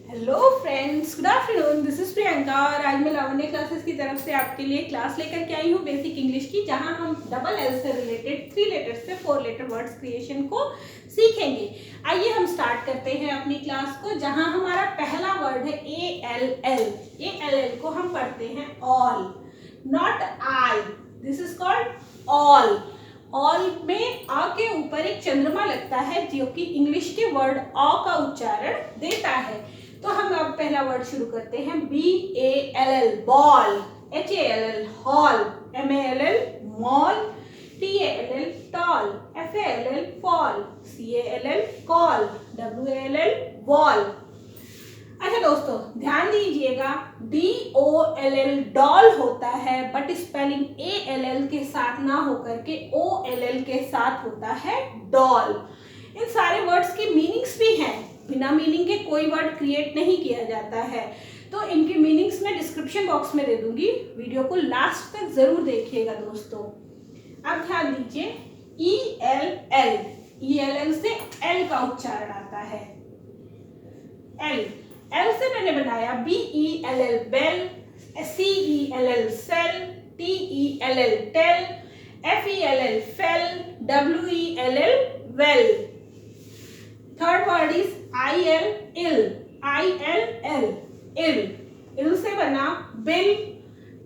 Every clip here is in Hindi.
Hello friends, good afternoon. This is Priyanka और आज मैं लावण्य क्लासेस की तरफ से आपके लिए क्लास लेकर के आई हूँ बेसिक इंग्लिश की, जहां हम डबल एल से रिलेटेड 3 लेटर्स से 4 लेटर वर्ड्स क्रिएशन को सीखेंगे। आइए हम स्टार्ट करते हैं अपनी क्लास को, जहां हमारा पहला वर्ड है A L L. A L L को हम पढ़ते हैं all, not I. This is called all. All में आ के ऊपर एक चंद्रमा लगता है जो कि इंग्लिश के वर्ड ऑ का उच्चारण देता है। तो हम अब पहला वर्ड शुरू करते हैं। BALL ball, HALL hall, MALL mall, TALL tall, FALL fall, CALL call, WALL wall. अच्छा दोस्तों, ध्यान दीजिएगा, DOLL डॉल होता है, बट स्पेलिंग ALL के साथ ना होकर के OLL के साथ होता है डॉल। इन सारे वर्ड्स के मीनिंग्स भी हैं, बिना मीनिंग के कोई वर्ड क्रिएट नहीं किया जाता है। तो इनके मीनिंग्स मैं डिस्क्रिप्शन बॉक्स में दे दूंगी, वीडियो को लास्ट तक जरूर देखिएगा दोस्तों। अब ध्यान दीजिए, ELL, ELL से L का उच्चारण आता है। L से मैंने बनाया BELL bell, CELL cell, TELL tell, FELL fell, WELL well. Third word is IL ill, ILL ill. Ill से बना bill,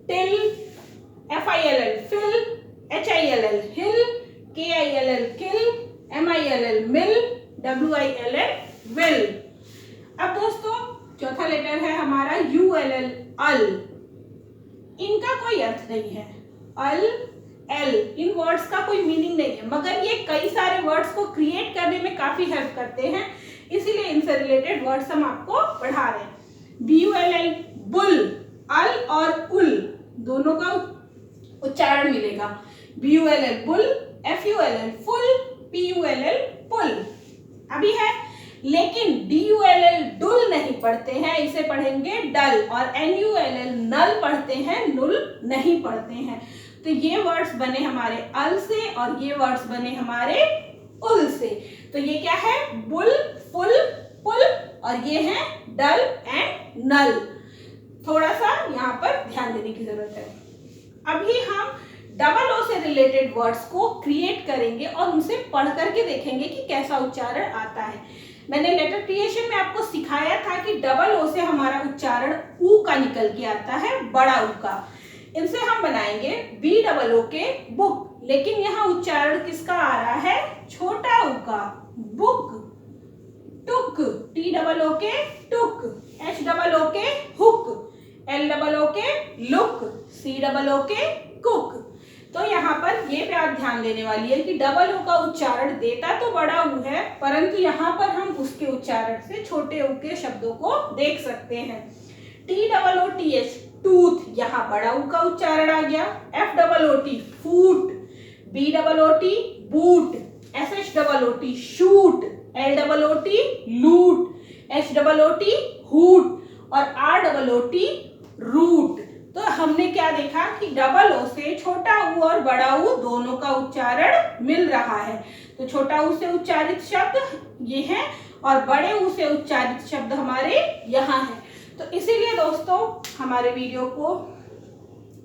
till, FILL fill, HILL hill, KILL kill, MILL mill, WILL will. अब दोस्तों चौथा लेटर है हमारा ULL अल। इनका कोई अर्थ नहीं है, अल एल, इन वर्ड्स का कोई मीनिंग नहीं है, मगर ये कई सारे वर्ड्स को क्रिएट करने में काफी हेल्प करते हैं, इसीलिए इनसे रिलेटेड वर्ड्स हम आपको पढ़ा रहे हैं। BULL बुल, अल और उल दोनों का उच्चारण मिलेगा। BULL bull, FULL full, PULL पुल। अभी है, लेकिन DULL डुल नहीं पढ़ते हैं, इसे पढ़ेंगे डल। और NULL नल पढ़ते हैं, नुल नहीं पढ़ते हैं। तो ये वर्ड्स बने हमारे अल से और ये वर्ड्स बने हमारे उल से। तो ये क्या है, बुल, फुल, पुल, और ये है डल एंड नल। थोड़ा सा यहाँ पर ध्यान देने की जरूरत है। अभी हम डबल ओ से रिलेटेड वर्ड्स को क्रिएट करेंगे और उनसे पढ़ करके देखेंगे कि कैसा उच्चारण आता है। मैंने लेटर क्रिएशन में आपको सिखाया था कि डबल ओ से हमारा उच्चारण ऊ का निकल के आता है, बड़ा ऊ का। इनसे हम बनाएंगे BOO के बुक, लेकिन यहाँ उच्चारण किसका आ रहा है, छोटा ऊ का, बुक। टुक, TOO के टुक, HOO के हुक, LOO के लुक, COO के कुक। तो यहाँ पर ये बात ध्यान देने वाली है कि डबल ओ का उच्चारण देता तो बड़ा ऊ है, परंतु यहाँ पर हम उसके उच्चारण से छोटे ऊ के शब्दों को देख सकते हैं। TOOTH टूथ, यहाँ बड़ा ऊ का उच्चारण आ गया। FOOT फूट, BOOT boot, SHOOT shoot, LOOT लूट, HOOT हूट और ROOT रूट। तो हमने क्या देखा कि डबल ओ से छोटा ऊ और बड़ा ऊ दोनों का उच्चारण मिल रहा है। तो छोटा ऊ से उच्चारित शब्द ये है और बड़े ऊ से उच्चारित शब्द हमारे यहाँ है। तो इसीलिए दोस्तों हमारे वीडियो को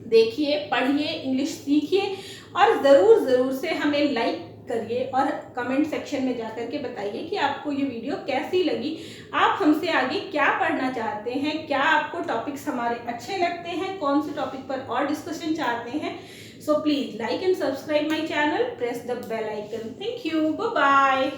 देखिए, पढ़िए, इंग्लिश सीखिए और जरूर से हमें लाइक करिए और कमेंट सेक्शन में जाकर के बताइए कि आपको ये वीडियो कैसी लगी। आप हमसे आगे क्या पढ़ना चाहते हैं, क्या आपको टॉपिक्स हमारे अच्छे लगते हैं, कौन से टॉपिक पर और डिस्कशन चाहते हैं। So please like and subscribe my channel, press the bell icon. Thank you, bye bye.